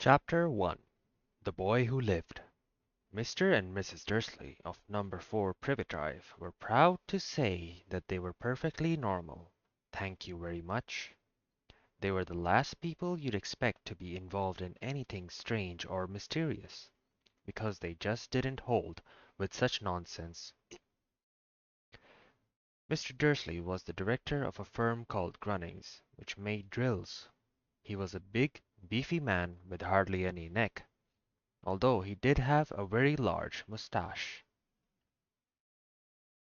Chapter 1. The Boy Who Lived. Mr. and Mrs. Dursley of Number 4 Privet Drive were proud to say that they were perfectly normal. Thank you very much. They were the last people you'd expect to be involved in anything strange or mysterious, because they just didn't hold with such nonsense. Mr. Dursley was the director of a firm called Grunnings, which made drills. He was a big, beefy man with hardly any neck, although he did have a very large moustache.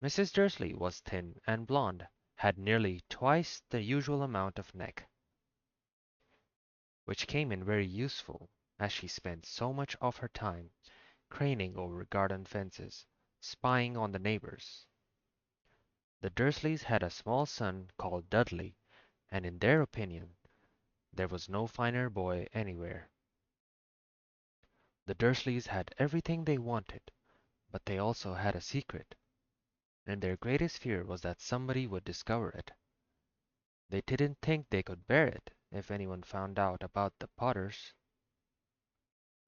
Mrs. Dursley was thin and blonde, had nearly twice the usual amount of neck, which came in very useful, as she spent so much of her time craning over garden fences, spying on the neighbors. The Dursleys had a small son called Dudley, and in their opinion there was no finer boy anywhere. The Dursleys had everything they wanted, but they also had a secret, and their greatest fear was that somebody would discover it. They didn't think they could bear it if anyone found out about the Potters.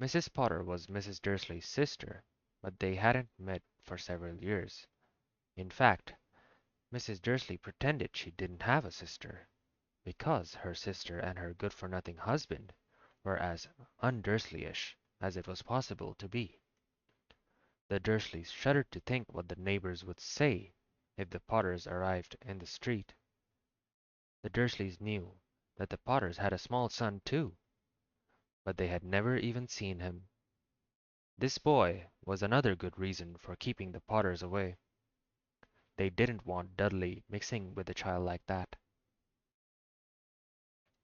Mrs. Potter was Mrs. Dursley's sister, but they hadn't met for several years. In fact, Mrs. Dursley pretended she didn't have a sister, because her sister and her good-for-nothing husband were as un-Dursleyish as it was possible to be. The Dursleys shuddered to think what the neighbors would say if the Potters arrived in the street. The Dursleys knew that the Potters had a small son too, but they had never even seen him. This boy was another good reason for keeping the Potters away. They didn't want Dudley mixing with a child like that.